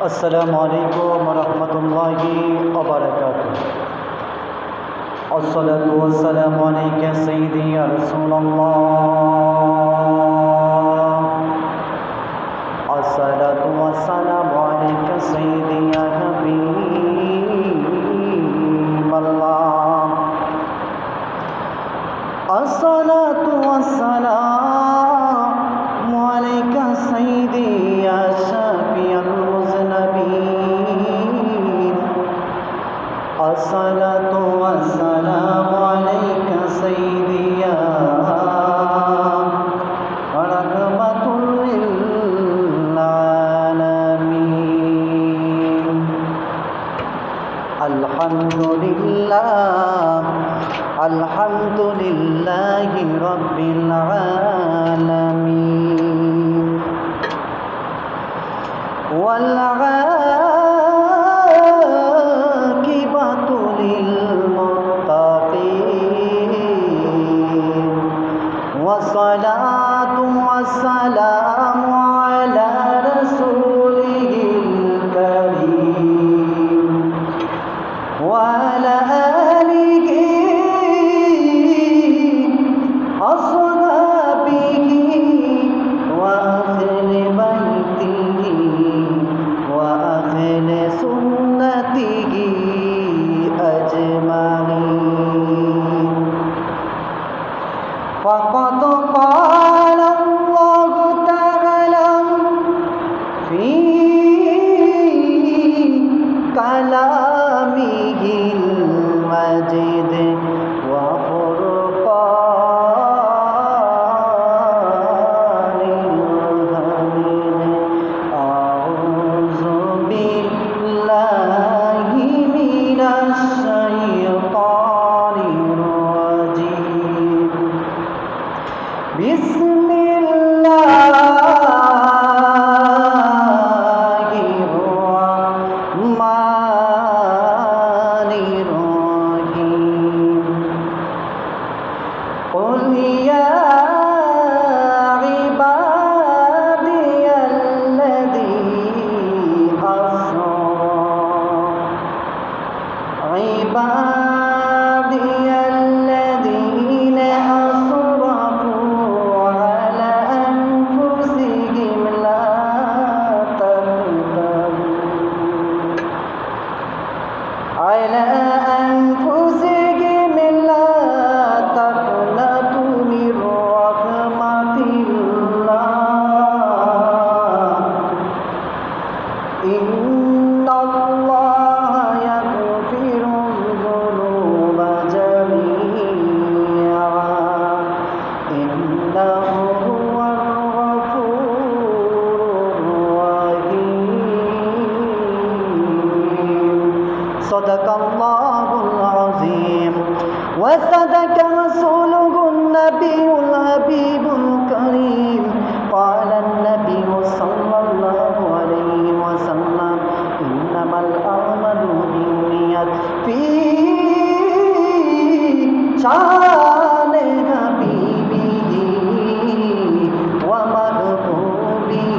আসসালামু আলাইকুম ওয়া রাহমাতুল্লাহি ওয়া বারাকাতুহু। আসসালাতু ওয়াসসালামু আলাইকা সাইয়্যিদি ইয়া রাসূলুল্লাহ। আসসালাতু ওয়াসসালামু আলাইকা সাইয়্যিদি ইয়া হাবিবাল্লাহ। আসসালাতু ওয়াসসালামু আলাইকা সাইয়্যিদি ইয়া শাফিয়াল মুযনিবিন। আসসালাতু ওয়াসসালামু আলাইকা সাইয়্যিদি ইয়া রাহমাতুল লিল আলামিন। আলহামদুলিল্লাহি রাব্বিল আলামিন ওয়াল আকিবাতু লিল মুত্তাকিন ওয়াসসালাতু ওয়াসসালামু আলা রাসূলিহিল কারীম ওয়া আলা আলিহি আসহাবিহি ওয়া আহলি বাইতিহি ওয়া আহলি সুন্নতিহি আজমাইন। ফাকাদ ক্বালা আল্লাহু তাআলা ফি কালামিহিল মাজিদ ওয়া ফুরকানিল হামিদ। আউযু বিল্লাহি মিনাশ শাইতানির রাজীম। বিসমিল্লাহির রাহমানির রাহিম। قل يا عبادي الذين أسرفوا على أنفسهم لا تقنطوا من رحمة الله إن الله يغفر الذنوب جميعا إنه هو الغفور الرحيم. صدق الله العظيم وصدق رسوله النبي الحبيب الكريم. قال النبي صلى الله عليه وسلم إنما الأعمال بالنيات في شان حبيبه ومحبوبه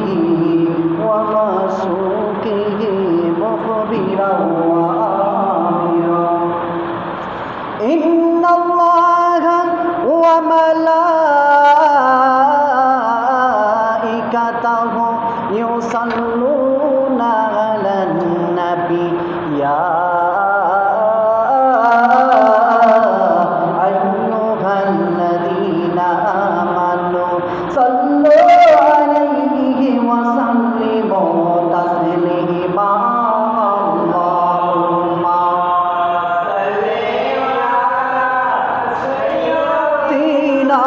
ومعشوقه مخبرا وآمرا إن الله وملائكته يصلون على النبي يا أيها الذين آمنوا صلوا عليه وسلموا تسليما. اللهم سيدنا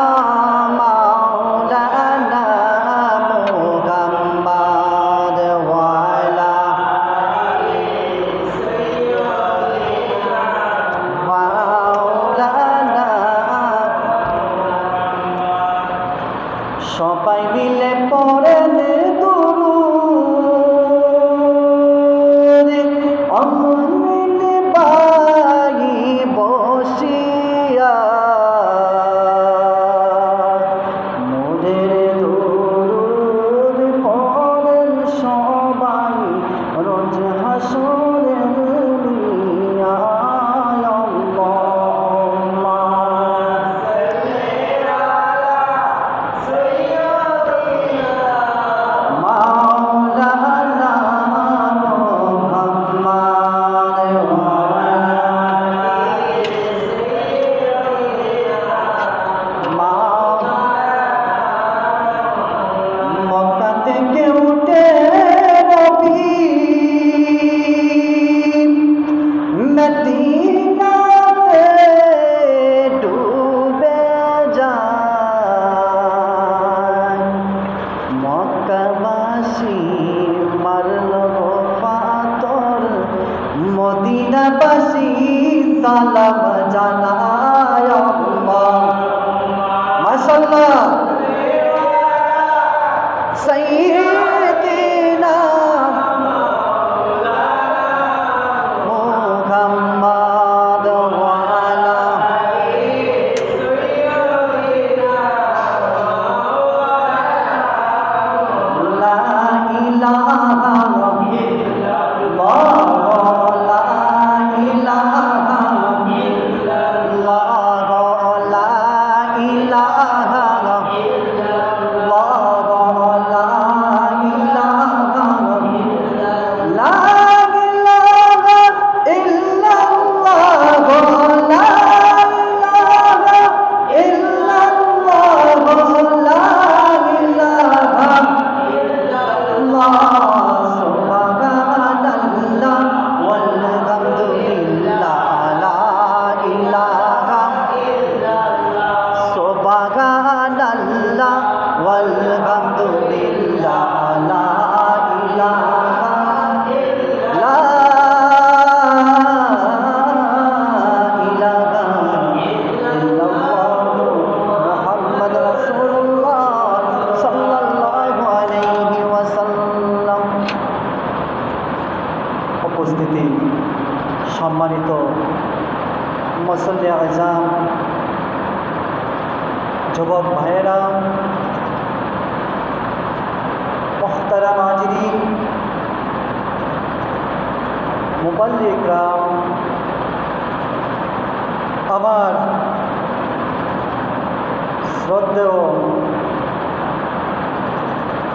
مولانا محمد وعلى مولانا সবাই মিলে পড়েন দুরূদ অমৃত বাই বসিয়া মোদের দুরূদ পড়েন সবাই সালাম জানাই আল্লাহ মাশাআল্লাহ সাইয়্যিদিনা মুহাম্মদ ওয়া আলা লা ইলাহা ইল্লাল্লাহ লা ইলাহা ইল্লাল্লাহ লা ইলাহা উপস্থিতি সম্মানিত মুসল্লি আযম যুবক ভাইয়েরা মুহতারাম হাজিরিন মুবাল্লিগ ইকরাম আমার শ্রদ্ধেয়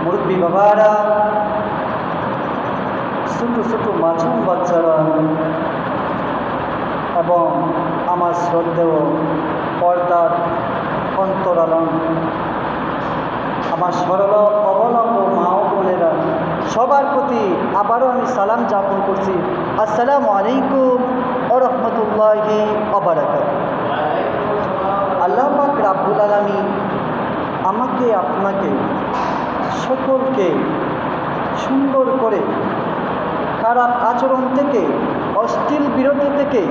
মুরব্বী বাবারা ছোটো ছোটো মাছুম বাচ্চারা এবং আমার শ্রদ্ধেয় পর্দার অন্তরালন আমার সরল অবলম্ব মা ও বোনেরা সবার প্রতি আবারও আমি সালাম যাপন করছি। আসসালামু আলাইকুম ওয়া রাহমাতুল্লাহি ওয়া বারাকাতুহু। আল্লাহ পাক রাব্বুল আলামিন আমাকে আপনাকে সকলকে সুন্দর করে খারাপ আচরণ থেকে অশ্লীল বিরতি থেকে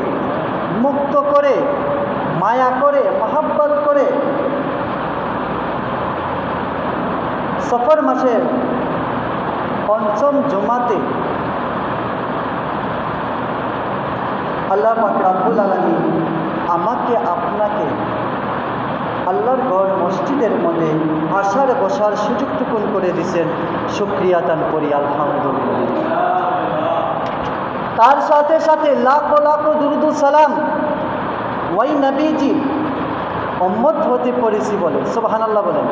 মুক্ত করে মায়া করে মহব্বত করে সফর মাসের পঞ্চম জুমাতে আল্লাহ পাক রব্বুল আলামিন আমাকে আপনাকে আল্লাহর ঘর মসজিদের মধ্যে আসার বসার সুযোগটুকুন করে দিয়েছেন। শুকরিয়া দান করি আলহামদুলিল্লাহ। তার সাথে সাথে লাখো লাখো দুরুদ সালাম ওই নবীজি উম্মত হতে পেরেছি বলে সুবহানাল্লাহ বলেন।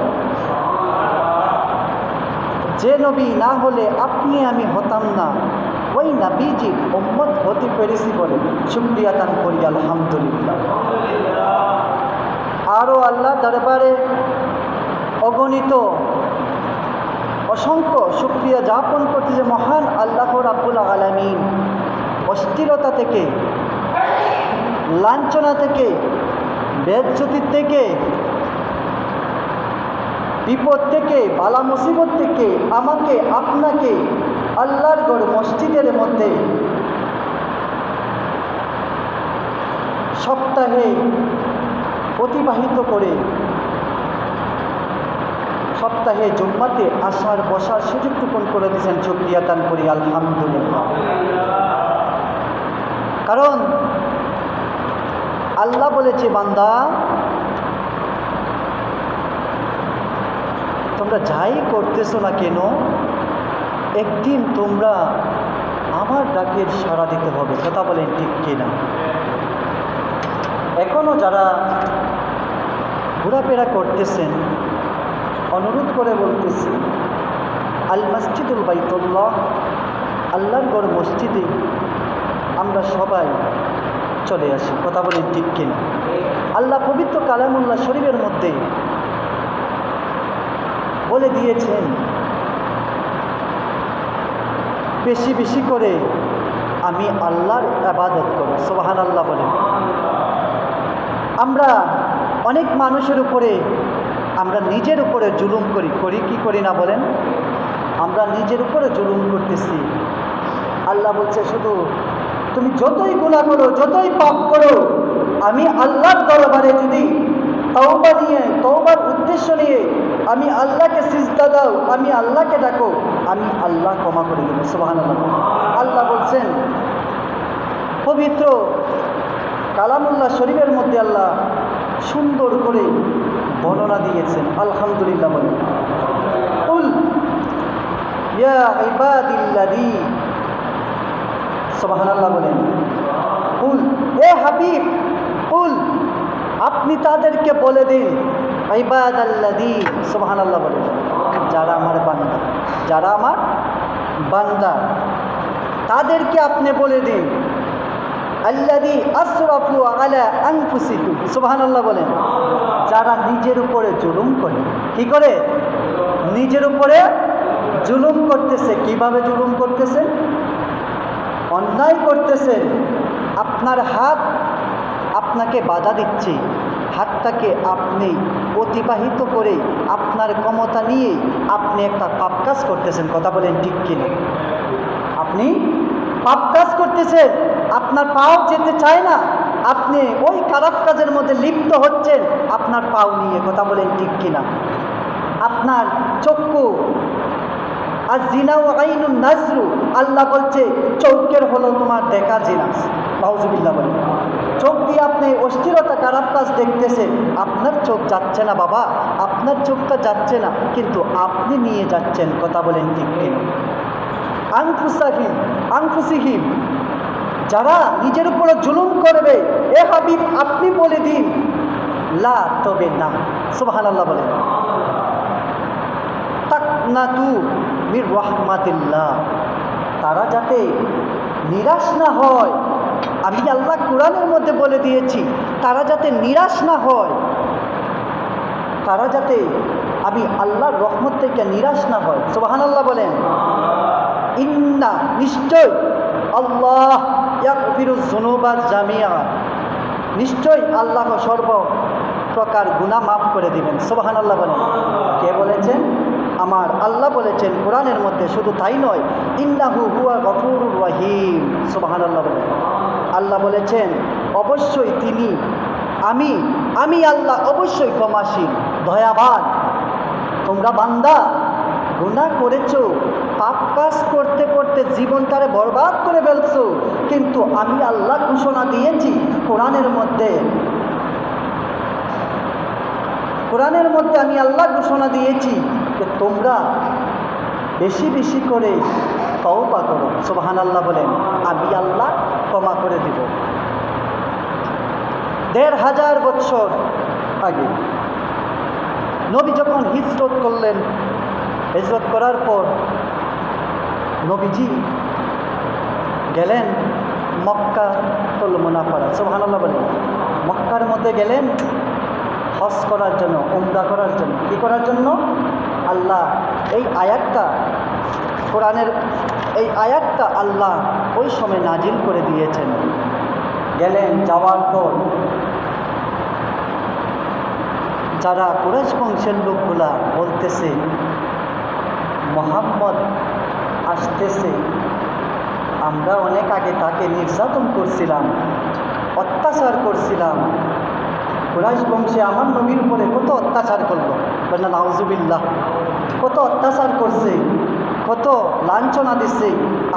যে নবী না হলে আপনি আমি হতাম না, ওই নবীজি উম্মত হতে পেরেছি বলে শুকরিয়া দান করি আলহামদুলিল্লাহ। আরও আল্লাহ দরবারে অগণিত অসংখ্য শুকরিয়া যাপন করতে যে মহান আল্লাহ রাব্বুল আলামিন অস্থিরতা থেকে, লাঞ্ছনা থেকে, বেজ্জতি থেকে, বিপদ থেকে, বালা মুসিবত থেকে আমাকে আপনাকে আল্লাহর ঘর মসজিদের মধ্যে সপ্তাহে অতিবাহিত করে সপ্তাহে জুম্মাতে আসার বসার সুযোগটুকুন করে দিয়েছেন। শুকরিয়া দান করি আলহামদুলিল্লাহ। কারণ আল্লাহ বলেছে, বান্দা তোমরা যাই করতেছো না কেন একদিন তোমরা আমার ডাকের সাড়া দিতে হবে। কথা বলেন ঠিক কিনা? এখনও যারা ঘোরাফেরা করতেছেন অনুরোধ করে বলতেছি, আল মসজিদুল বাইতুল্লাহ আল্লাহর ঘর মসজিদে আমরা সবাই চলে আসি। কথা বলেন ঠিক কিনা? আল্লাহ পবিত্র কালামুল্লাহ শরীফের মধ্যে বলে দিয়েছেন বেশি বেশি করে আমি আল্লাহর ইবাদত করব। সুবহানাল্লাহ বলেন। আমরা অনেক মানুষের উপরে আমরা নিজের উপরে জুলুম করি কি করি না বলেন? আমরা নিজের উপরে জুলুম করতেছি। আল্লাহ বলছে শুধু তুমি যতই গুনাহ করো, যতই পাপ করো, আমি আল্লাহর দরবারে যদি তওবা নিয়ে, তওবার উদ্দেশ্য নিয়ে আমি আল্লাহকে সিজদা দাও, আমি আল্লাহকে ডাকো, আমি আল্লাহ ক্ষমা করে দেব। সুবহানাল্লাহ। আল্লাহ বলছেন পবিত্র কালামুল্লাহ শরীফের মধ্যে আল্লাহ সুন্দর করে বর্ণনা দিয়েছেন। আলহামদুলিল্লাহ বলেন, কুল ইয়া ইবাদিল্লাযী, সুবহানাল্লাহ বলেন, কুল, এ হাবিব, কুল, আপনি তাদেরকে বলে দিন, ইবাদাল্লাযী, সুবহানাল্লাহ বলেন, যারা আমার বান্দা, যারা আমার বান্দা, তাদেরকে আপনি বলে দিন, আল্লাযী আসরাফু আলা আনফুসিহিম, সুবহানাল্লাহ বলেন, যারা নিজের উপরে জুলুম করে। কি করে? নিজের উপরে জুলুম করতেছে। কিভাবে জুলুম করতেছে? অন্যায় করতেছে। আপনার হাত আপনাকে বাধা দিচ্ছে, হাতটাকে আপনি অতিবাহিত করে আপনার ক্ষমতা নিয়ে আপনি একটা পাপ কাজ করতেছেন। কথা বলেন ঠিক কিনা? আপনি পাপ কাজ করতেছেন, আপনার পাও যেতে চায় না, আপনি ওই খারাপ কাজের মধ্যে লিপ্ত হচ্ছেন আপনার পাও নিয়ে। কথা বলেন ঠিক কিনা? আপনার চক্ষু, আর জিনাও আইনুন নাজরু, আল্লাহ বলছে চোখের হলো তোমার দেখার জিনাস। নাউজুবিল্লাহ বলেন, চোখ দিয়ে আপনি অস্থিরতা খারাপ কাজ দেখতেছেন, আপনার চোখ যাচ্ছে না বাবা, আপনার চোখটা যাচ্ছে না, কিন্তু আপনি নিয়ে যাচ্ছেন। কথা বলেন ঠিক কিনা? আনফুসিহিম, যারা নিজের উপরে জুলুম করবে, এ হাবিব আপনি বলে দিন, লা, তবে না। সুবহানাল্লাহ বলেন, তাকনাতু মির রাহমাতিল্লাহ, তারা যাতে নিরাশ না হয়। আমি আল্লাহ কোরআনের মধ্যে বলে দিয়েছি, তারা যাতে নিরাশ না হয়, তারা যাতে আমি আল্লাহর রহমত থেকে নিরাশ না হয়। সুবহানাল্লাহ বলেন, ইন্না, নিশ্চয়, আল্লাহ ইয়াগফিরুয যুনুবা জামিআ, নিশ্চয় আল্লাহ সর্ব প্রকার গুনাহ মাফ করে দিবেন। সুবহানাল্লাহ বলেন। কে বলেছেন? আমার আল্লাহ বলেছেন কোরআনের মধ্যে। শুধু তাই নয়, ইন্নাহু হুয়া গফুরুর রহিম। সুবহানাল্লাহ বলেন। আল্লাহ বলেছেন অবশ্যই তিনি, আমি আল্লাহ অবশ্যই ক্ষমাশীল, দয়াবান। তোমরা বান্দা গুনাহ করেছো, পাপ কাজ করতে করতে জীবনটারে বরবাদ করে ফেলছো, কিন্তু আমি আল্লাহ ঘোষণা দিয়েছি কোরআনের মধ্যে আমি আল্লাহ ঘোষণা দিয়েছি যে তোমরা বেশি বেশি করে তওবা করো। সুবহানাল্লাহ বলেন, আমি আল্লাহ ক্ষমা করে দিব। ১৫০০ বছর আগে নবী যখন হিজরত করলেন, হিজরত করার পর নবীজি গেলেন মক্কাতুল মুনাফারা। সুবহানাল্লাহ বলেন, মক্কার মধ্যে গেলেন হজ করার জন্য, উমরা করার জন্য। কি করার জন্য? আল্লাহ এই আয়াতটা, কোরআনের এই আয়াতটা আল্লাহ ওই সময় নাজিল করে দিয়েছেন। গেলেন, যাওয়ার পর যারা কুরাইশ বংশের লোকগুলা বলতেছে মুহাম্মদ আসতেছে, আমরা অনেক আগে তাকে নির্যাতন করছিলাম, অত্যাচার করছিলাম। কুরাইশ বংশে আমার নবীর উপরে কত অত্যাচার করলো, বলেন নাউজুবিল্লাহ। কত অত্যাচার করছে, কত লাঞ্ছনা দিচ্ছে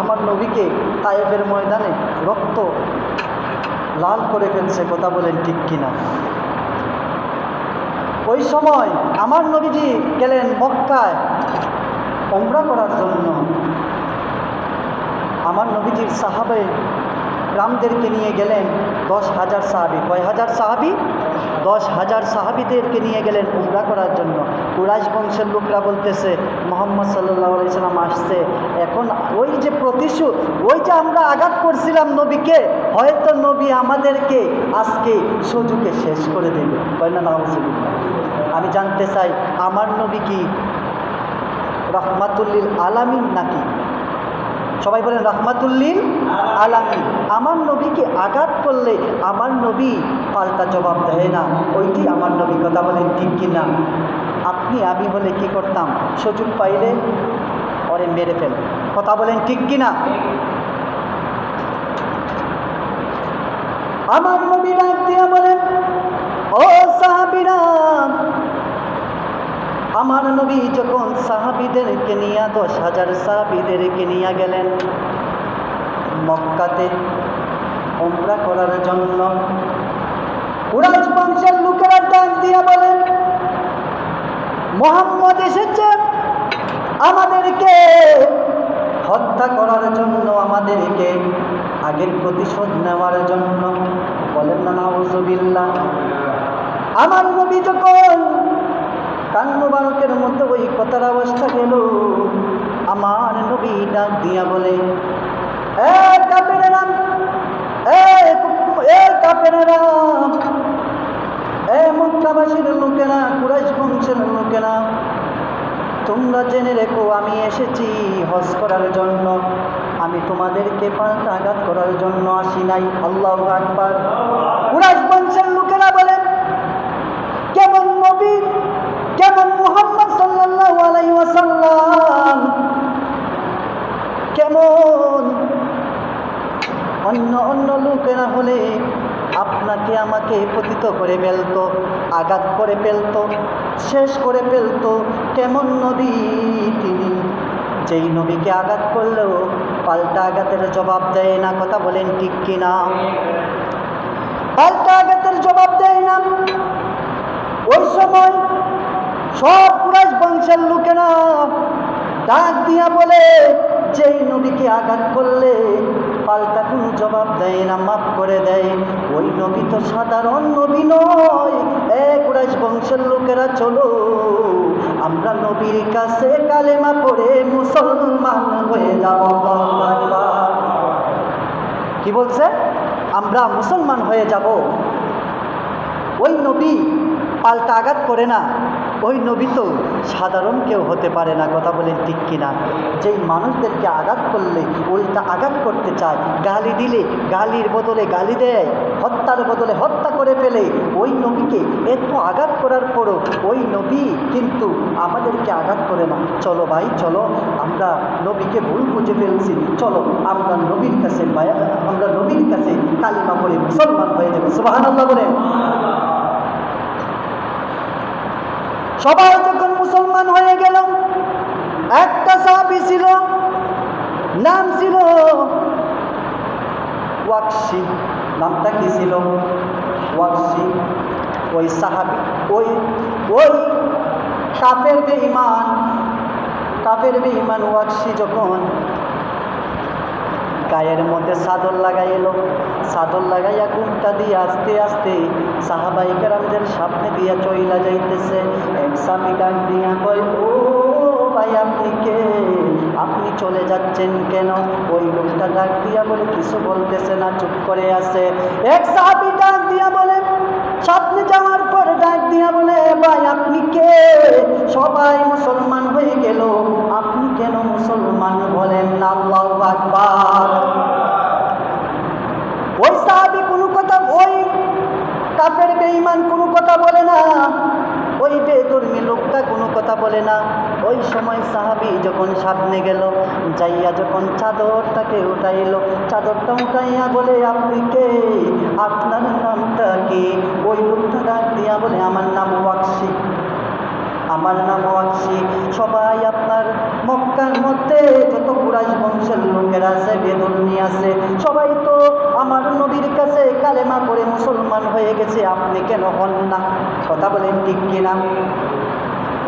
আমার নবীকে। তায়েফের ময়দানে রক্ত লাল করে ফেলছে। কথা বলেন ঠিক কিনা? ওই সময় আমার নবীজি গেলেন মক্কায় উমরা করার জন্য। আমার নবীজির সাহাবে রামদেরকে নিয়ে গেলেন ১০,০০০ সাহাবি। কয় হাজার সাহাবি? ১০,০০০ সাহাবিদেরকে নিয়ে গেলেন উমরা করার জন্য। কুরাইশ বংশের লোকরা বলতেছে মুহাম্মদ সাল্লাল্লাহু আলাইহি সাল্লাম আসছে, এখন ওই যে প্রতিশোধ, ওই যে আমরা আঘাত করছিলাম নবীকে, হয়তো নবী আমাদেরকে আজকে সুযোগে শেষ করে দেবে। কয় না নাউজুবিল্লাহ। আমি জানতে চাই আমার নবী কি রাহমাতুল লিল আলামিন নাকি? সবাই বলেন রাহমাতুল লিল আলামিন। আমার নবীকে আঘাত করলে আমার নবী পাল্টা জবাব দেয় না, ওইটি আমার নবী। কথা বলেন ঠিক কিনা? আপনি আমি হলে কি করতাম? সুযোগ পাইলে ওরে মেরে ফেল। কথা বলেন ঠিক কিনা? আমার নবী ডাক দিয়া বলেন, ও সাহাবীরা, আমার নবী যখন সাহাবীদেরকে নিয়ে 10,000 সাহাবীদেরকে নিয়ে গেলেন মক্কাতে উমরা করার জন্য, কুরাইশ বংশের লোকেরা ডাক দিয়া বলেন, মুহাম্মদ এসেছেন আমাদেরকে হত্যা করার জন্য, আমাদেরকে আগের প্রতিশোধ নেওয়ার জন্য। বলেন না নাউজুবিল্লাহ। আমার নবী যখন কান মুবারকের মধ্যে ওই কথার অবস্থা গেল, আমার নবী ডাক দিয়া বলে, এ কাফেরেরা, এ কাফেরেরা, এ মক্কাবাসীর লোকেরা, কুরাইশ বংশের লোকেরা, তোমরা জেনে রেখো আমি এসেছি হজ করার জন্য, আমি তোমাদেরকে পাল্টা আঘাত করার জন্য আসি নাই। আল্লাহু আকবার। কুরাইশ বংশের লোকেরা বলেন, কেমন নবী, কেমন মুহাম্মদ সাল্লাল্লাহু আলাইহি ওয়াসাল্লাম, কেমন অন্য লোকেরা হলে আপনাকে আমাকে পতিত করে ফেলতো, আঘাত করে ফেলতো, শেষ করে ফেলতো। কেমন নবী তিনি, যেই নবীকে আঘাত করলেও পাল্টা আঘাতের জবাব দেয় না। কথা বলেন ঠিক কিনা? পাল্টা আঘাতের জবাব দেয় না। ওই সময় সব কুরাইশ বংশের লোকেরা ডাক দিয়া বলে, যেই নবীকে আঘাত করলে পাল্টা কোনো জবাব দেয় না, মাফ করে দেয়, ওই নবী তো সাধারণ নবী নয়। কুরাইশ বংশের লোকেরা চলো আমরা নবীর কাছে কালেমা পড়ে মুসলমান হয়ে যাব। কি বলছে? আমরা মুসলমান হয়ে যাব। ওই নবী পাল্টা আঘাত করে না, ওই নবী তো সাধারণ কেউ হতে পারে না। কথা বলেন ঠিক কিনা? যেই মানুষদেরকে আঘাত করলে উল্টা আঘাত করতে চায়, গালি দিলে গালির বদলে গালি দেয়, হত্যার বদলে হত্যা করে ফেলে, ওই নবীকে এত আঘাত করার পরও ওই নবী কিন্তু আমাদেরকে আঘাত করে না। চলো ভাই চলো, আমরা নবীকে ভুল বুঝে ফেলছি, চলো আমরা নবীর কাছে কালিমা পড়ে মুসলমান হয়ে যাবো। সুবহানাল্লাহ বলেন। সবাই যখন মুসলমান হয়ে গেল, একটা সাহাবী ছিল, নাম ছিল ওয়াকশী। নামটা কি ছিল? ওয়াকশী। ওই সাহাবী, ওই কাফের বেঈমান ওয়াকশী যখন গায়ের মধ্যে চাদর লাগাইল, চাদর লাগাইয়া ঘুমটা দিয়ে আস্তে আস্তে সাহাবাই কেরামদের সামনে দিয়া চইলা যাইতেছে। এক স্বামী ডাক দিয়া কয়, ও ভাই আপনি কে? আপনি চলে যাচ্ছেন কেন? ওই লোকটা ডাক দিয়া বলে কিছু বলতেছে না, চুপ করে আছে। এক সাহাবী ডাক দিয়া বলে, সামনে যাওয়ার পর ডাক দিয়া বলে, ভাই আপনি কে? সবাই মুসলমান হয়ে গেল, আপনি কেন মুসলমান বলেন না? আল্লাহু আকবার। ওই সাহাবী কোনো কথা, ওই কাফের বেঈমান কোনো কথা বলে না, ওই বেধর্মী লোকটা কোনো কথা বলে না। ওই সময় সাহাবী যখন সামনে গেল, যাইয়া যখন চাদরটাকে উঠাইল, চাদরটা উঠাইয়া বলে, আপনি কে? আপনার নামটা কি? ওই লোকটা ডাক দিয়া বলে, আমার নাম ওয়াকশী, আমার নাম ওয়াকশী। সবাই আপনার মক্কার মধ্যে যত কুরাইশ বংশের লোকেরা আছে, বেদুর্নী আছে, সবাই তো আমার নবীর কাছে কালেমা পড়ে মুসলমান হয়ে গেছে, আপনি কেন হন না? কথা বলেন ঠিক কিনা?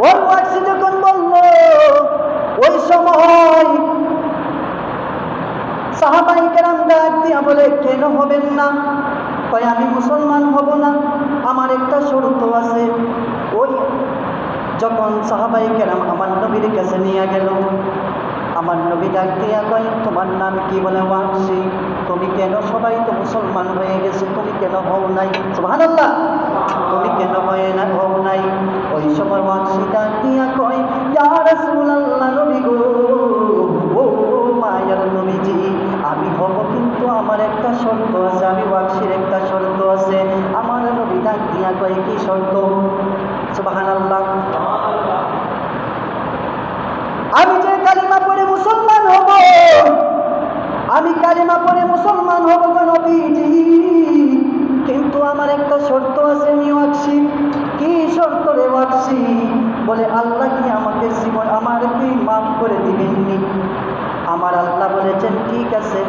ওই ওয়াকশী যখন বলল, ওই সময় সাহাবাই কেরাম ডাক দিয়া বলে, কেন হবেন না? কয় আমি মুসলমান হব না, আমার একটা শর্ত আছে। ওই যখন সাহাবাই কেরাম আমার নবীর কাছে নিয়ে গেল, আমার নবী ডাক দিয়া কয়, তোমার নাম কি? বলে ওয়াকশী। তুমি কেন? সবাই তো মুসলমান হয়ে গেছে, তুমি কেন হও নাই? সুবহানাল্লাহ। তুমি কেন হও নাই? ওই সময় ওয়াকশী ডাক দিয়া কয়, ইয়া রাসূলুল্লাহ, নবী গো, ও মায়ার নবীজি, আমি হব, কিন্তু আমার একটা শর্ত আছে। আমি ওয়াকশীর একটা শর্ত আছে। আমার নবী ডাক দিয়া কয়, কি শর্ত? সুবহানাল্লাহ। আমি যে কালিমা পড়ে মুসলমান হব, আমি কালিমা পড়ে মুসলমান হব গো নবীজি, কিন্তু আমার একটা শর্ত আছে ওয়াকসি। কি শর্ত রে ওয়াকসি? বলে আল্লাহ কি আমাকে জীবন আমার কি মাফ করে দিবেননি? আমার আল্লাহ বলেছেন ঠিক আছে।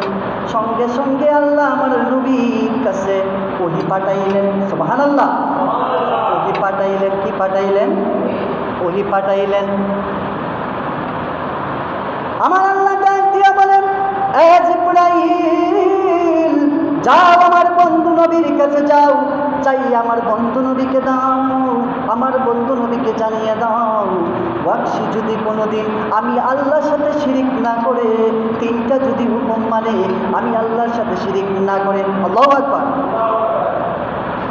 সঙ্গে সঙ্গে আল্লাহ আমার নবীর কাছে ওহী পাঠাইলেন। সুবহানাল্লাহ। ওহী পাঠাইলেন। কি পাঠাইলেন? ওহী পাঠাইলেন। আমার আল্লাহ ডাক দিয়া বলেন, এ জিবরাইল, যাও আমার বন্ধু নবীর কাছে যাও, চাই আমার বন্ধু নবীকে দাও, আমার বন্ধু নবীকে জানিয়ে দাও, ওয়াকসি যদি কোনোদিন আমি আল্লাহর সাথে শিরিক না করে, তিনটা যদি হুকুম মানে, আমি আল্লাহর সাথে শিরিক না করে, আল্লাহু আকবার,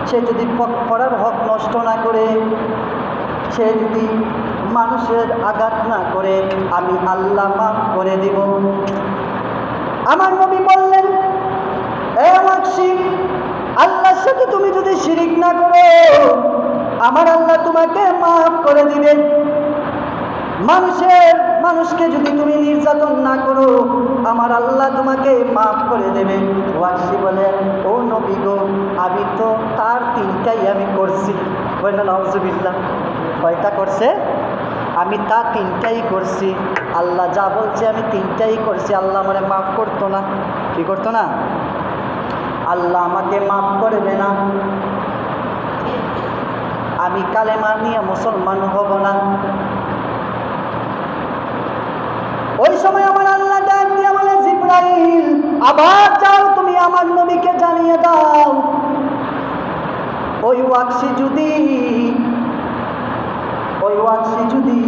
সে যদি পড়ার হক নষ্ট না করে, সে যদি মানুষের আঘাত না করে, আমি আল্লাহ মাফ করে দিব। আমার নবী বললেন, এ ওয়াকসি, আল্লাহর সাথে তুমি যদি শিরিক না করো, আমার আল্লাহ তোমাকে মাফ করে দিবে। মানুষকে যদি তুমি নির্যাতন না করো, আমার আল্লাহ তোমাকে মাফ করে দেবে। ওয়াকসি বলে, ও নবী গো, আমি তো তার তিনটাই আমি করছি। বলেন নাউজুবিল্লাহ। কয়টা করছে? আমি তা তিনটাই করছি। আল্লাহ যা বলছে আমি তিনটাই করছি, আল্লাহ আমাকে মাফ করতো না? কি করতো না? আল্লাহ আমাকে মাফ করবে না। আমি কালেমা নিয়ে মুসলমান হব না। ওই সময় আমার আল্লাহ ডাক দিয়ে বলে, জিবরাইল, আবার যাও, তুমি আমার নবীকে জানিয়ে দাও, ওই ওয়াকসি যদি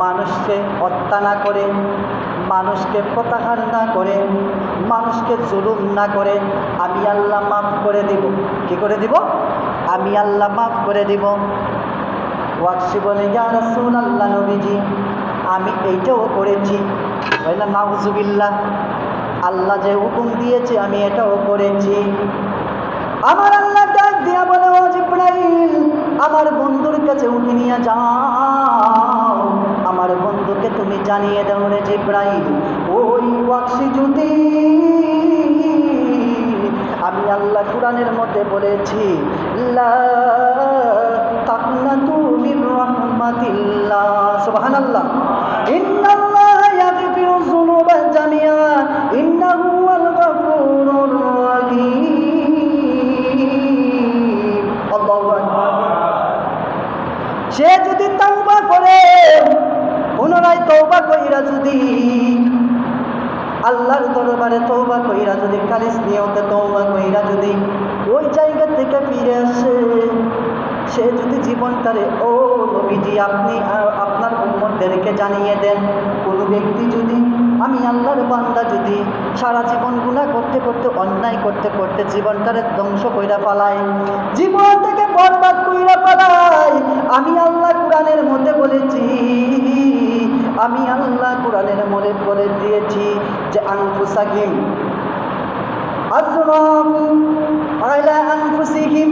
মানুষকে হত্যা না করে, মানুষকে প্রত্যাহার না করে, মানুষকে জুলুম না করে, আমি আল্লাহ মাফ করে দিব। কি করে দিব? আমি আল্লাহ মাফ করে দিব। ওয়াকসি বলে, ইয়া রাসূলুল্লাহ, নবীজি, আমি এইটাও করেছি। বলে নাউজুবিল্লাহ, আল্লাহ যে হুকুম দিয়েছে আমি এটাও করেছি। আমার আল্লাহ ডাক দিয়া বলে, ও জিবরাইল, আমার বন্ধুর কাছে উঠে নিয়ে যাও, আমার বন্ধুকে তুমি জানিয়ে দাও রে জিবরাইল, ওই ওয়াকসি যদি, আমি আল্লাহ কুরআনের মধ্যে বলেছি, লা তাকনাতু মির রাহমাতিল্লাহ, সুবহানাল্লাহ, ইন্নাল্লাহা ইয়াগফিরুয যুনুবা জামিআ, ইন্নাহু হুয়াল গফুরুর রাহিম। আল্লাহু আকবার। সে যদি তওবা করে, পুনরায় তওবা কইরা যদি আল্লাহর দরবারে তওবা কইরা যদি খালিস নিয়তে তওবা কইরা যদি ওই জায়গা থেকে ফিরে আসে, সে যদি জীবনটারে, ও নবীজি, আপনি আপনার উম্মতদেরকে জানিয়ে দেন, কোনো ব্যক্তি যদি, আমি আল্লাহর বান্দা যদি সারা জীবন গুনাহ করতে করতে, অন্যায় করতে করতে জীবনটারে ধ্বংস কইরা পালায়, জীবন থেকে বরবাদ কইরা পালায়, আমি আল্লাহ কুরআনের মধ্যে বলেছি, আমি আল্লাহ কুরআনের মধ্যে বলে দিয়েছি যে আনফুসাহিম আযরাফু আলা আনফুসিহিম,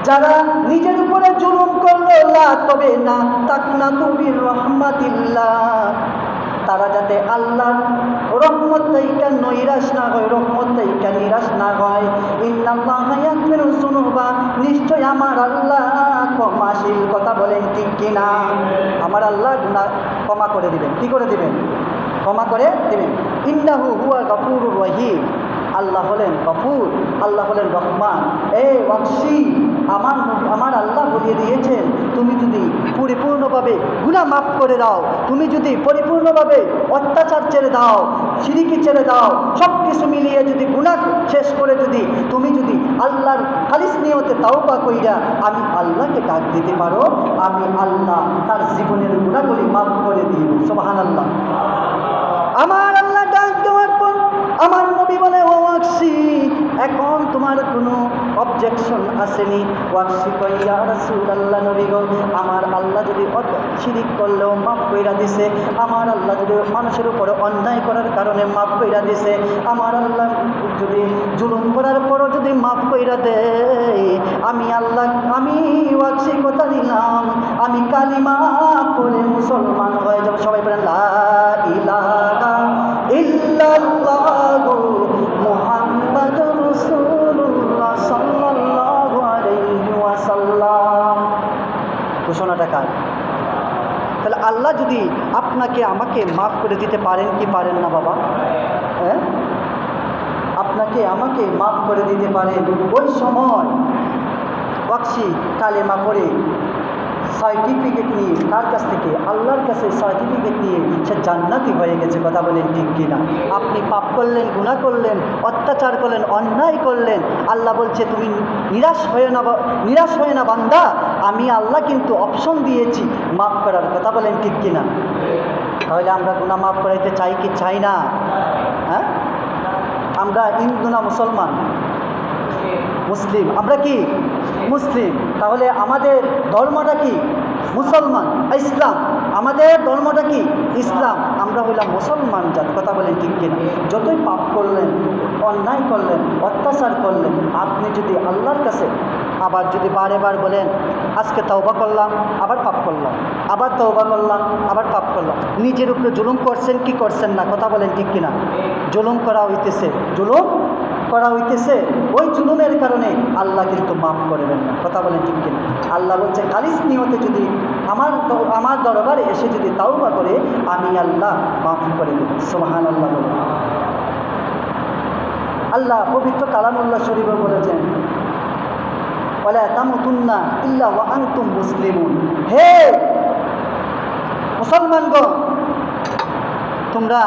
যারা নিজের উপরে জুলুম করলো, লা তবে না তাকনাতু মির রাহমাতিল্লাহ, তারা যাতে আল্লাহর রহমত থেকে নৈরাশ না হয়, রহমত থেকে নিরাশ না হয়। ইন্নাল্লাহা ইয়াগফিরুয যুনুবা, নিশ্চয় আমার আল্লাহ ক্ষমাশীল। কথা বলেন ঠিক কিনা? আমার আল্লাহ গুনাহ ক্ষমা করে দিবেন। কি করে দিবেন? ক্ষমা করে দিবেন। ইন্নাহু হুয়া গফুরুর রহিম, আল্লাহ হলেন গফুর, আল্লাহ হলেন রহমান। এ ওয়াকসি, আমার আল্লাহ বলিয়ে দিয়েছেন, তুমি যদি পরিপূর্ণভাবে গুনাহ মাফ করে দাও, তুমি যদি পরিপূর্ণভাবে অত্যাচার ছেড়ে দাও, শিরকি ছেড়ে দাও, সব কিছু মিলিয়ে যদি গুনাহ শেষ করে যদি তুমি যদি আল্লাহর খালিস নিয়তে তাওবা কইরা আমি আল্লাহকে ডাক দিতে পারো, আমি আল্লাহ তার জীবনের গুনাহগুলি মাফ করে দিব। সুবহানাল্লাহ। আমার আল্লাহ ডাক দেওয়ার পর আমার নবী বলে, ও ওয়াকসি, এখন তোমার কোনো অবজেকশন আসেনি? ওয়াকসি কই, ইয়া রাসূলুল্লাহ, নবী গো, আমার আল্লাহ যদি শিরিক করলেও মাফ কইরা দিছে, আমার আল্লাহ যদি মানুষের উপরে অন্যায় করার কারণে মাফ কইরা দিছে, আমার আল্লাহ যদি জুলুম করার পরও যদি মাফ কইরা দেয়, আমি আল্লাহ, আমি ওয়াকসি কথা দিলাম, আমি কালিমা পড়ে মুসলমান হয়ে যাব। সবাই বলেন লা ইলাহা ইল্লাল্লাহু মুহাম্মাদুর ক্ষমতা কার? তাহলে আল্লাহ যদি আপনাকে আমাকে মাফ করে দিতে পারেন কি পারেন না বাবা? হ্যাঁ, আপনাকে আমাকে মাফ করে দিতে পারেন। ওই সময় ওয়াকসি কালেমা পড়ে সার্টিফিকেট নিয়ে কার কাছ থেকে? আল্লাহর কাছে সার্টিফিকেট নিয়ে সে জান্নাতি হয়ে গেছে। কথা বলেন ঠিক কিনা? আপনি পাপ করলেন, গুনাহ করলেন, অত্যাচার করলেন, অন্যায় করলেন, আল্লাহ বলছে তুমি নিরাশ হয়ে না বান্দা, আমি আল্লাহ কিন্তু অপশন দিয়েছি মাফ করার। কথা বলেন ঠিক কিনা? তাহলে আমরা গুনাহ মাফ করাইতে চাই কি চাই না? হ্যাঁ, আমরা হিন্দু না মুসলমান? মুসলিম। আমরা কি মুসলিম? তাহলে আমাদের ধর্মটা কি? মুসলমান, ইসলাম। আমাদের ধর্মটা কি? ইসলাম। আমরা হইলাম মুসলমান জাত। কথা বলেন ঠিক কিনা? যতই পাপ করলেন, অন্যায় করলেন, অত্যাচার করলেন, আপনি যদি আল্লাহর কাছে আবার যদি বারে বার বলেন আজকে তওবা করলাম, আবার পাপ করলাম, আবার তওবা করলাম, আবার পাপ করলাম, নিজের উপরে জুলুম করছেন কি করছেন না? কথা বলেন ঠিক কিনা? জুলুম করা হইতেছে, জুলুম করা হইতেছে। ওই জুলুমের কারণে আল্লাহ কিন্তু মাফ করবেন না। কথা বলেন ঠিক কিনা? আল্লাহ বলছে খালিস নিয়তে যদি আমার দরবারে এসে যদি তাওবা করে আমি আল্লাহ মাফ করে দেব। সুবহানাল্লাহ। আল্লাহ পবিত্র কালামুল্লাহ শরীফে বলেছেন ওয়ালা তামুতুন্না ইল্লা ওয়া আনতুম মুসলিমুন। হে মুসলমানগণ, তোমরা,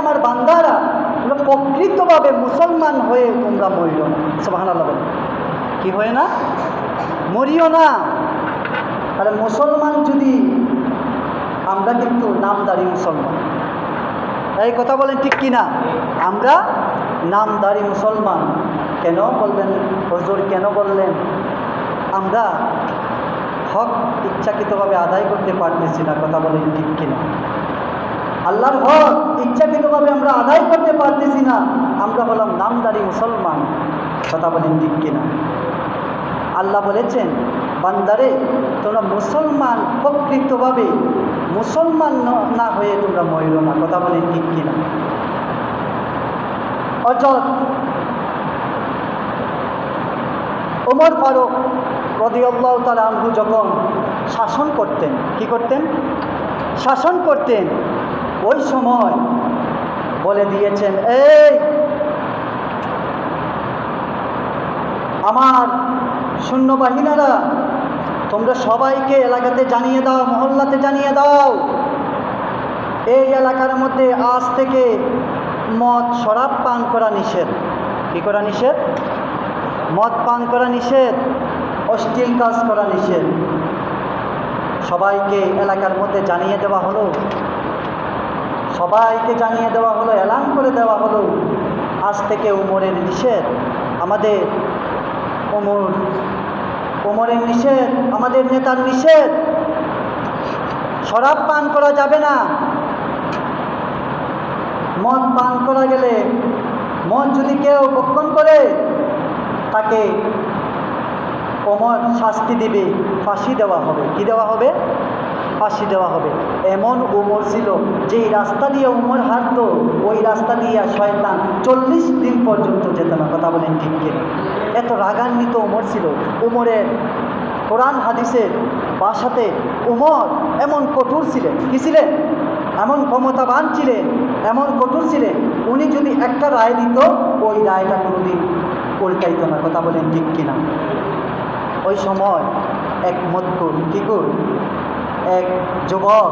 আমার বান্দারা, তোমরা প্রকৃতভাবে মুসলমান হয়ে তোমরা মরিও না। সুবহানাল্লাহ বলেন। কি হয়ে না? মরিও না। আরে মুসলমান যদি, আমরা কিন্তু নামদারি মুসলমান। এই কথা বলেন ঠিক কি না? আমরা নামদারি মুসলমান। কেন বলবেন হুজুর, কেন বললেন? আমরা হক ইচ্ছাকৃতভাবে আদায় করতে পারতেছি না। কথা বলেন ঠিক কিনা? আল্লাহর হক ইচ্ছাকৃতভাবে আমরা আদায় করতে পারতেছি না। আমরা হলাম নামদারি মুসলমান। কথা বলেন ঠিক কিনা? আল্লাহ বলেছেন বান্দারে তোমরা মুসলমান প্রকৃতভাবে মুসলমান না হয়ে তোমরা মরিও না। কথা বলেন ঠিক কিনা? অর্থাৎ ওমর ফারুক রাদিয়াল্লাহু তাআলা আনহু যখন শাসন করতেন, কি করতেন? শাসন করতেন। ওই সময় বলে দিয়েছেন, এই আমার সৈন্যবাহিনীরা, তোমরা সবাইকে এলাকাতে জানিয়ে দাও, মহল্লাতে জানিয়ে দাও, এই এলাকার মধ্যে আজ থেকে মদ শরাব পান করা নিষেধ। কি করা নিষেধ? মদ পান করা নিষেধ, অশ্লীল কাজ করা নিষেধ। সবাইকে এলাকার মধ্যে জানিয়ে দেওয়া হলো, সবাইকে জানিয়ে দেওয়া হলো, এলান করে দেওয়া হলো আজ থেকে উমরের নিষেধ, আমাদের ওমরের নিষেধ, আমাদের নেতার নিষেধ, শরাব পান করা যাবে না। মদ পান করা গেলে, মদ যদি কেউ ভক্ষণ করে তাকে ওমর শাস্তি দিবে, ফাঁসি দেওয়া হবে। কি দেওয়া হবে? ফাঁসি দেওয়া হবে। এমন উমর ছিল, যেই রাস্তা দিয়ে উমর হাঁটতো ওই রাস্তা দিয়ে শয়তান 40 দিন পর্যন্ত যেত না। কথা বলেন ঠিক কিনা? এত রাগান্বিত উমর ছিল। উমরের কোরআন হাদিসের ভাষাতে উমর এমন কঠোর ছিলেন। কি ছিলেন? এমন ক্ষমতাবান ছিলেন, এমন কঠোর ছিলেন, উনি যদি একটা রায় দিত ওই রায়টা কোনোদিন উল্টাইত না। কথা বলেন ঠিক কিনা? ওই সময় এক মদকুর, কিকুর, এক যুবক,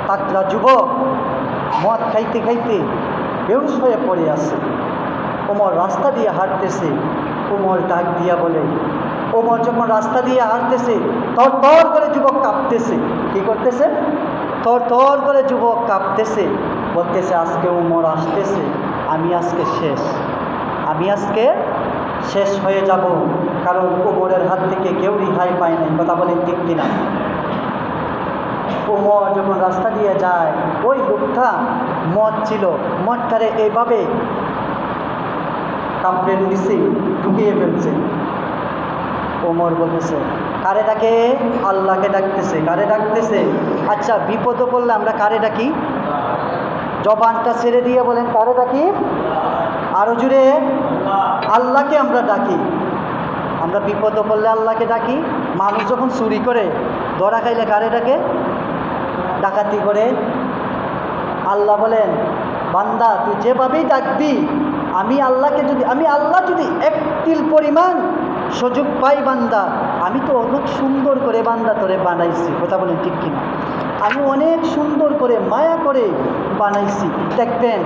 তাকড়া যুবক মদ খাইতে খাইতে বেহুশ হয়ে পড়ে আছে। ওমর রাস্তা দিয়ে হাঁটতেছে। ওমর ডাক দিয়া বলে, ওমর যখন রাস্তা দিয়ে হাঁটতেছে তর তর করে যুবক কাঁপতেছে। কি করতেছে? তর তর করে যুবক কাঁপতেছে, বলতেছে আজকে ওমর আসতেছে, আমি আজকে শেষ, আমি আজকে শেষ হয়ে যাব, কারণ ওমরের হাত থেকে কেউ রেহাই পায় নাই। কথা বলেন ঠিক কিনা? ওমর যখন রাস্তা দিয়ে যায়, ওই লোকটা মদ ছিল, মদটারে এইভাবে কাপড়ের নিচে ঢুকিয়ে ফেলছে। ওমর বলতেছে কারে ডাকে? আল্লাহকে ডাকতেছে। কারে ডাকতেছে? আচ্ছা, বিপদে পড়লে আমরা কারে ডাকি? জবানটা ছেড়ে দিয়ে বলেন কারে ডাকি? আরো জুড়ে, আল্লাহকে আমরা ডাকি। আমরা বিপদে পড়লে আল্লাহকে ডাকি। মানুষ যখন চুরি করে ধরা খাইলে কারে ডাকে? ডাকাতি করে। আল্লাহ বলেন, বান্দা তুই যেভাবেই ডাকবি, আমি আল্লাহ যদি এক তিল পরিমাণ সুযোগ পাই বান্দা, আমি তো অনেক সুন্দর করে বান্দা তোরে বানাইছি। কথা বলেন ঠিক কিনা? আমি অনেক সুন্দর করে মায়া করে বানাইছি। দেখবেন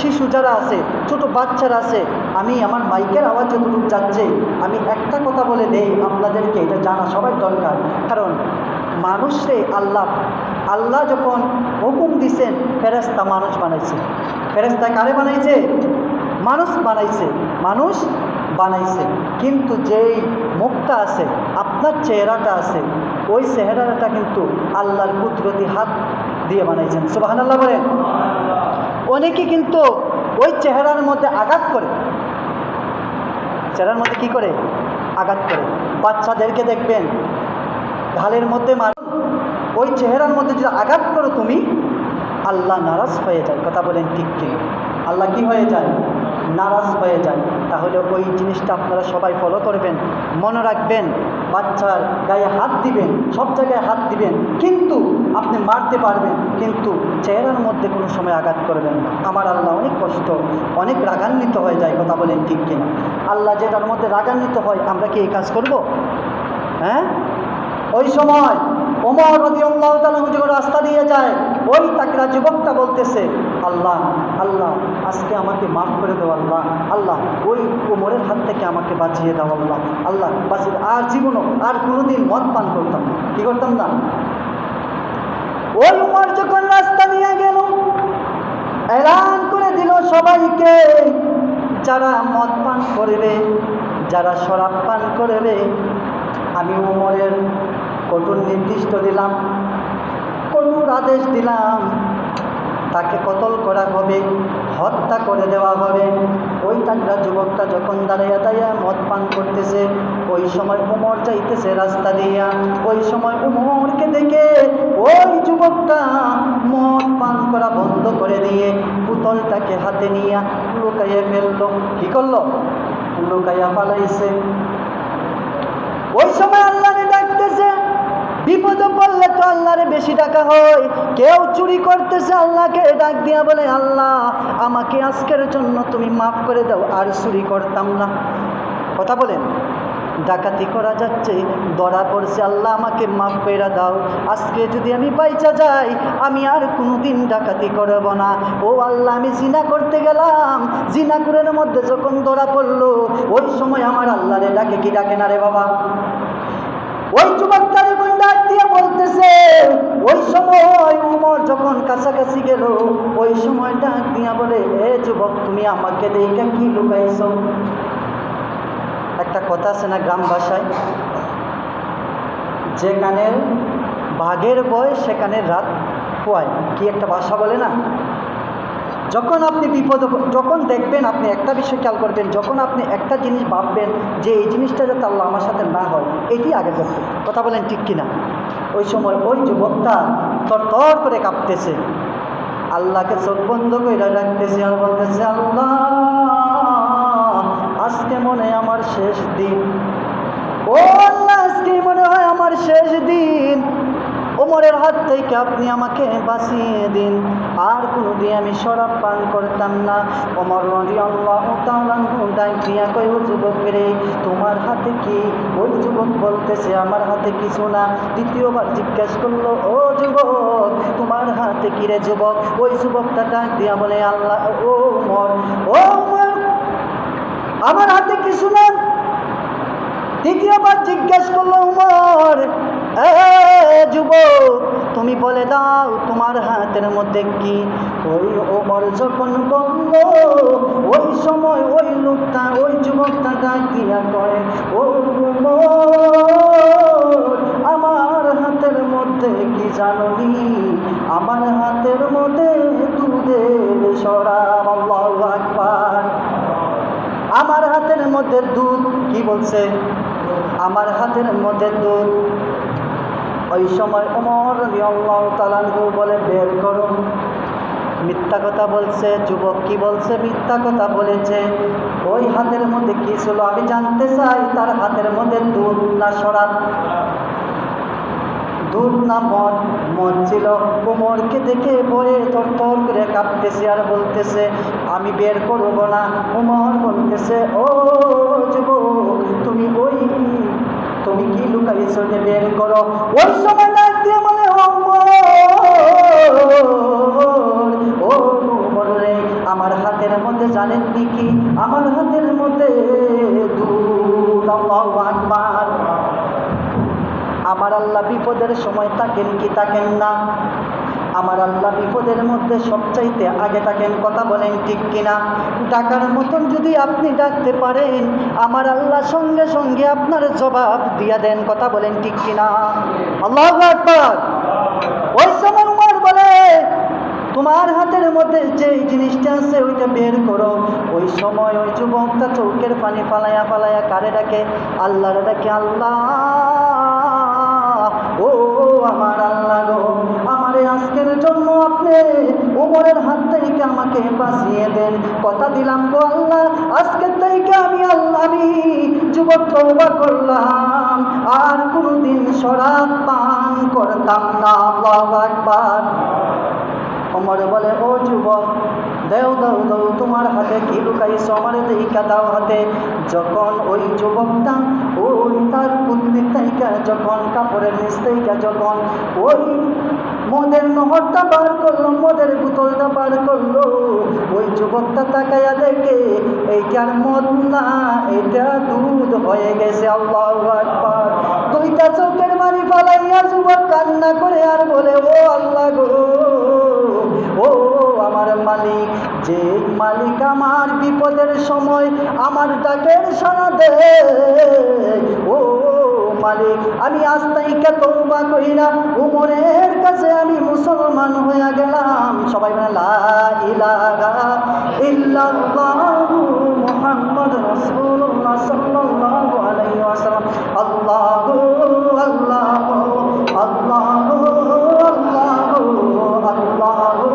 শিশু যারা আছে, ছোট বাচ্চারা আছে, আমি আমার মাইকের আওয়াজ যতটুকু যাচ্ছে, আমি একটা কথা বলে দেই আপনাদেরকে, এটা জানা সবার দরকার। কারণ মানুষরে আল্লাহ যখন হুকুম দিছেন, ফেরেশতা মানুষ বানাইছে। ফেরেশতা কারে বানাইছে? মানুষ বানাইছে। কিন্তু যেই মুখটা আছে, আপনার চেহারাটা আছে, ওই চেহারাটা কিন্তু আল্লাহর কুদরতি হাত দিয়ে বানাইছেন। সুবহানাল্লাহ বলেন। অনেকে কিন্তু ওই চেহারার মধ্যে আঘাত করে। চেহারার মধ্যে কি করে? আঘাত করে। বাচ্চাদেরকে দেখবেন ঢালের মধ্যে ওই চেহারার মধ্যে যদি আঘাত করো তুমি, আল্লাহ নারাজ হয়ে যায়। কথা বলেন ঠিক কি? আল্লাহ কি হয়ে যায়? নারাজ হয়ে যায়। তাহলে ওই জিনিসটা আপনারা সবাই ফলো করবেন, মনে রাখবেন। বাচ্চার গায়ে হাত দিবেন, সব জায়গায় হাত দিবেন, কিন্তু আপনি মারতে পারবেন, কিন্তু চেহারার মধ্যে কোনো সময় আঘাত করবেন না। আমার আল্লাহ অনেক কষ্ট, অনেক রাগান্বিত হয়ে যায়। কথা বলেন ঠিক কিনা? আল্লাহ যেটার মধ্যে রাগান্বিত হয়, আমরা কি এই কাজ করব? হ্যাঁ? ওই সময় ওমর রাদিয়াল্লাহু তাআলা যখন রাস্তা দিয়ে যায়, ওই তাকরা যুবকটা বলতেছে, আল্লাহ আল্লাহ আজকে আমাকে মাফ করে দাও আল্লাহ, আল্লাহ ওই ওমরের হাত থেকে আমাকে বাঁচিয়ে দাও আল্লাহ, আল্লাহ বাঁচিয়ে। আর জীবনও আর কোনোদিন মদ পান করতাম না। কি করতাম না? ওই ওমর যখন রাস্তা দিয়ে গেল, এলান করে দিল সবাইকে, যারা মদ পান করবে, যারা শরাব পান করবে, আমি ওমরের কঠোর নির্দিষ্ট দিলাম, কঠোর আদেশ দিলাম, তাকে কতল করা হবে, হত্যা করে দেওয়া হবে। ওই তাকরা যুবকটা যখন দাঁড়াইয়া মদ পান করতেছে, ওই সময় ওমর যাইতেছে রাস্তা দিয়া। ওই সময় ওমরকে দেখে ওই যুবকটা মদ পান করা বন্ধ করে দিয়ে বোতলটাকে হাতে নিয়ে লুকাইয়া ফেললো। কি করলো? লুকাইয়া পালাইছে। ওই সময় আল্লাহরে ডাকতেছে। বিপদে পড়লে তো আল্লাহরে বেশি ডাকা হয়। কেউ চুরি করতেছে, আল্লাহকে ডাক দিয়া বলে, আল্লাহ আমাকে আজকের জন্য তুমি মাফ করে দাও, আর চুরি করতাম না। কথা বলেন। ডাকাতি করা যাচ্ছে, ধরা পড়ছে, আল্লাহ আমাকে মাফ করে দাও, আজকে যদি আমি বাইচা যাই, আমি আর কোনোদিন ডাকাতি করব না। ও আল্লাহ, আমি জিনা করতে গেলাম, জিনাকুরের মধ্যে যখন ধরা পড়লো, ওই সময় আমার আল্লাহরে ডাকে কি ডাকে না রে বাবা? ওই যুবকটা যখন ডাক দিয়ে বলতেছে, ওই সময় ওমর যখন কাছাকাছি গেল, ওই সময় ডাক দিয়া বলে, এ যুবক, তুমি আমাকে দেখে কি লুকাইছ? একটা কথা আছে না গ্রাম ভাষায়, যেখানে বাঘের ভয় সেখানে রাত পোয়ায়, কি একটা ভাষা বলে না? যখন আপনি যখন দেখবেন, আপনি একটা বিষয় খেয়াল করবেন, যখন আপনি একটা জিনিস ভাববেন যে এই জিনিসটা যাতে আল্লাহ আমার সাথে না হয়, এটি আগে করবেন। কথা বলেন ঠিক কিনা? ওই সময় ওই যুবকটা তর করে কাঁপতেছে, আল্লাহকে চোখ বন্ধ করে রাখতেছে আর বলতেছে, আল্লাহ আজকে মনে হয় আমার শেষ দিন। ও আল্লাহ, আজকে মনে হয় আমার শেষ দিন। ওমরের হাত থেকে আপনি আমাকে বাঁচিয়ে দিন, আর কোনোদিন আমি শরাব পান করতাম না। ওমর রাদিয়াল্লাহু তাআলা ডাক দিয়া কই, ও যুবক রে, তোমার হাতে কি? ওই যুবক বলতেছে, আমার হাতে কিছু না। দ্বিতীয়বার জিজ্ঞেস করলো, ও যুবক, তোমার হাতে কি রে যুবক? ওই যুবকটা ডাক দিয়া বলে, আল্লাহ, ও ওমর, আমার হাতে কিছু না। দ্বিতীয়বার জিজ্ঞেস করলো, ওমর, যুবক, তুমি বলে দাও তোমার হাতের মধ্যে কি? ওই ওমর যখন বলল, ওই সময় ওই লোকটা, ওই যুবকটা ডাক দিয়া কয়, ও ওমর, আমার হাতের মধ্যে কি জানি? আমার হাতের মধ্যে দুধের শরাব। আল্লাহু আকবার। আমার হাতের মধ্যে দুধ। কি বলছে? আমার হাতের মধ্যে দুধ। ওই সময় ওমর রাদিয়াল্লাহু তাআলা বলে, বের করো। মিথ্যা কথা বলছে। যুবক কি বলছে? মিথ্যা কথা বলেছে। ওই হাতের মধ্যে কি ছিল আমি জানতে চাই, তার হাতের মধ্যে দুধ না শরাব? দুধ না মদ, মদ ছিল। উমরকে দেখে ভয়ে থরথর করে কাঁপতেছে আর বলতেছে আমি বের করবো না। উমর বলতেছে ও যুবক, তুমি কি লুকাইছো যে বের করো? ওই সময় ডাক দিয়ে বলে ও উমর রে, আমার হাতের মধ্যে জানেন কি? আমার হাতের মধ্যে দুধ। আল্লাহু আকবার। আমার আল্লাহ বিপদের সময় থাকেন কি থাকেন না? আমার আল্লাহ বিপদের মধ্যে সবচাইতে আগে থাকেন, কথা বলেন ঠিক কিনা? ডাকার মতন যদি আপনি ডাকতে পারেন, আমার আল্লাহ সঙ্গে সঙ্গে আপনার জবাব দিয়া দেন, কথা বলেন ঠিক কিনা? আল্লাহু আকবার। ওই সময় উমর বলে তোমার হাতের মধ্যে যে জিনিসটা আছে ওইটা বের করো। ওই সময় ওই যুবকটা চোখের পানি পালায়া পালায়া কারে ডাকে? আল্লাহরে ডাকে। আল্লাহ, ও আমার আল্লাহ গো, আমারে আজকের জন্য আপনি উমরের হাত থেকে আমাকে বাঁচিয়ে দেন। কথা দিলাম গো আল্লাহ, আজকের থেকে আমি যুবক তওবা করলাম, আর কোনোদিন শরাব পান করতাম না। আল্লাহু আকবার। ওমর বলে ও যুবক, দেও দাও দাও, তোমার হাতে কি লুকাইছো আমারে দেখা দাও হাতে। যখন ওই যুবকটা ওই তার পুতলির থেকে যখন কাপড়ের নিচ থেকে যখন ওই মদের নহরটা বার করলো, মদের বোতলটা বার করলো, ওই যুবকটা তাকাইয়া দেখে এইটার মদ না, এটা দুধ হয়ে গেছে। আল্লাহু আকবার। দুইটা চোখের পানি ফালাইয়া যুবক কান্না করে আর বলে ও আল্লাহ গো, ও আমার মালিক, যে মালিক আমার বিপদের সময় আমার ডাকের সাড়া দেয়, ও মালিক, আমি আজ তাইকা তওবা কইরা উমরের কাছে আমি মুসলমান হইয়া গেলাম। সবাই বলে লা ইলাহা ইল্লাল্লাহু মুহাম্মাদুর রাসূলুল্লাহ সাল্লাল্লাহু আলাইহি ওয়াসাল্লাম। আল্লাহু আল্লাহু আল্লাহু আল্লাহু আল্লাহু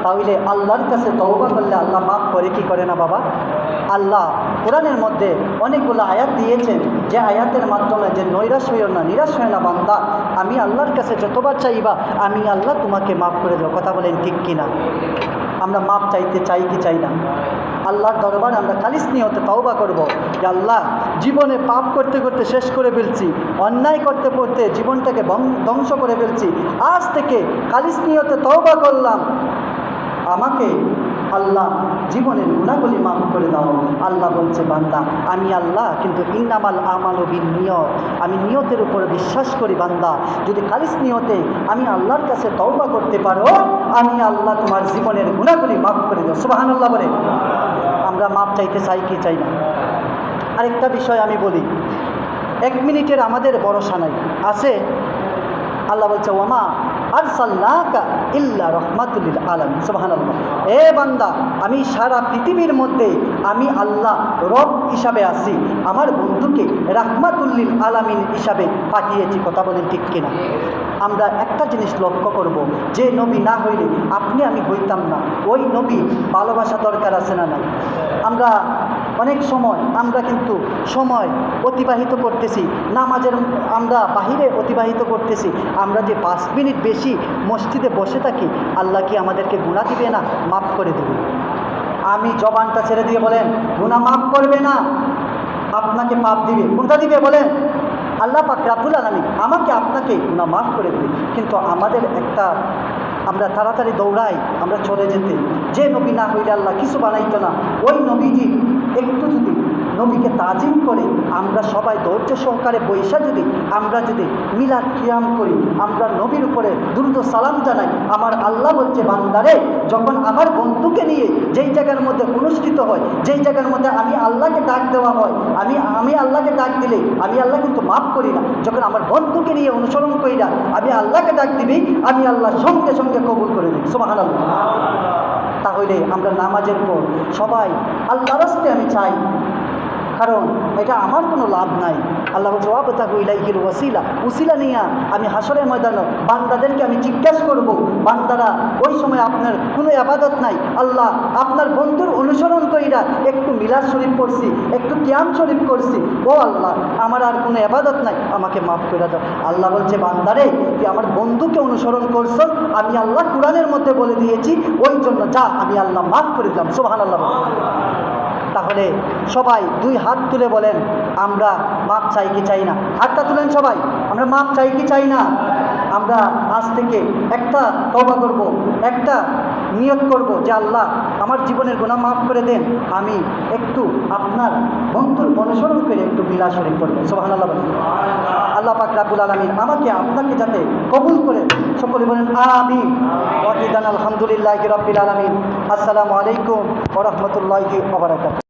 তাহলে আল্লাহর কাছে তওবা করলে আল্লাহ মাফ করে কি করে না বাবা? আল্লাহ কোরআনের মধ্যে অনেকগুলো আয়াত দিয়েছেন, যে আয়াতের মাধ্যমে যে নৈরাশ হইও না, নিরাশ হয় না বান্দা, আমি আল্লাহর কাছে যতবার চাইবা আমি আল্লাহ তোমাকে মাফ করে দেবো। কথা বলেন ঠিক কিনা? আমরা মাপ চাইতে চাই কি চাই না? আল্লাহর দরবারে আমরা খালিস নিয়তে তওবা করব যে আল্লাহ, জীবনে পাপ করতে করতে শেষ করে ফেলছি, অন্যায় করতে করতে জীবনটাকে ধ্বংস করে ফেলছি, আজ থেকে খালিস নিয়তে তওবা করলাম, আমাকে আল্লাহ জীবনের গুণাগুলি মাফ করে দাও। আল্লাহ বলছে বান্দা, আমি আল্লাহ কিন্তু ইন্নামাল আমালু বিন্নিয়ত, আমি নিয়তের উপরে বিশ্বাস করি বান্দা, যদি খালিস নিয়তে আমি আল্লাহর কাছে তওবা করতে পারো, আমি আল্লাহ তোমার জীবনের গুণাগুলি মাফ করে দাও। সুবহানাল্লাহ বলে আমরা মাপ চাইতে চাই কি চাই না? আরেকটা বিষয় আমি বলি, 1 মিনিটের আমাদের ভরসা নাই, আছে? আল্লাহ বলছে ওয়ামা আরসালনাকা ইল্লা রাহমাতুল লিল আলামিন। সুবহানাল্লাহ। এ বান্দা, আমি সারা পৃথিবীর মধ্যে আমি আল্লাহ রব হিসাবে আছি, আমার বন্ধুকে রাহমাতুল লিল আলামিন হিসাবে পাঠিয়েছি। কথা বলেন ঠিক কিনা? আমরা একটা জিনিস লক্ষ্য করব, যে নবী না হইলে আপনি আমি হইতাম না, ওই নবী ভালোবাসা দরকার আছে না নাই? আমরা অনেক সময় আমরা কিন্তু সময় অতিবাহিত করতেছি নামাজের, আমরা বাহিরে অতিবাহিত করতেছি, আমরা যে 5 মিনিট বেশি মসজিদে বসে থাকি, আল্লাহ কি আমাদেরকে গুনাহ দিবে না? মাফ করে দেবে। আমি জবানটা ছেড়ে দিয়ে বলেন, গুনাহ মাফ করবে না, আপনাকে পাপ দিবে। কোনটা দিবে বলেন? আল্লাহ পাক রব্বুল আলামিন আমাকে আপনাকে গুনাহ মাফ করে দেবে। কিন্তু আমাদের একটা, আমরা তাড়াতাড়ি দৌড়াই আমরা চলে যেতে, যে নবী না হইলে আল্লাহ কিছু বানাইতো না। ওই নবীজি একটু যদি নবীকে তাজিম করে আমরা সবাই ধৈর্য সহকারে বৈশা আমরা যদি মিলাদ কিয়াম করি, আমরা নবীর উপরে দ্রুত সালাম জানাই, আমার আল্লাহ বলছে বান্দারে, যখন আমার বন্ধুকে নিয়ে যেই জায়গার মধ্যে অনুষ্ঠিত হয়, যেই জায়গার মধ্যে আমি আল্লাহকে ডাক দেওয়া হয়, আমি আল্লাহকে ডাক দিলে আমি আল্লাহ কিন্তু মাফ করি না। যখন আমার বন্ধুকে নিয়ে অনুসরণ করি না, আমি আল্লাহকে ডাক দিবি, আমি আল্লাহ সঙ্গে সঙ্গে কবুল করে দিই। সুবহানাল্লাহ। তাহলে আমরা নামাজের পর সবাই আল্লাহর রাস্তায় আমি চাই, কারণ এটা আমার কোনো লাভ নাই। আল্লাহ বলছে ওয়াবতাগু ইলাইহিল ওয়াসিলা, উসিলা নিয়া আমি হাসরের ময়দানে বান্দাদেরকে আমি জিজ্ঞাসা করব, বান্দারা ওই সময় আপনার কোনো ইবাদত নাই, আল্লাহ আপনার বন্ধুর অনুসরণ কইরা একটু মিলাদ শরীফ পড়ছি, একটু কিয়াম শরীফ করছি, ও আল্লাহ আমার আর কোনো ইবাদত নাই, আমাকে মাফ করে দাও। আল্লাহ বলছে বান্দারে, তুই আমার বন্ধুকে অনুসরণ করছ, আমি আল্লাহ কোরআনের মধ্যে বলে দিয়েছি, ওই জন্য যা, আমি আল্লাহ মাফ করে দিলাম। সুবহানাল্লাহ। তাহলে সবাই দুই হাত তুলে বলেন, আমরা মাপ চাই কি চাই না? হাতটা তুলেন সবাই, আমরা মাপ চাই কি চাই না? আমরা আজ থেকে একটা তওবা করব, একটা নিয়ত করব যে আল্লাহ আমার জীবনের গুনাহ মাফ করে দেন, আমি একটু আপনার বন্ধুর অনুসরণ করে একটু মিলাদ শরীফ পড়ব। সুবহানাল্লাহ। আল্লাহ পাক রব্বুল আলামিন আমাকে আপনাকে যাতে কবুল করে, সকলে বলেন আমিন। ওয়া আলহামদুলিল্লাহি রাব্বিল আলামিন। আসসালামু আলাইকুম ওয়া রাহমাতুল্লাহি ওয়া বারাকাতুহু।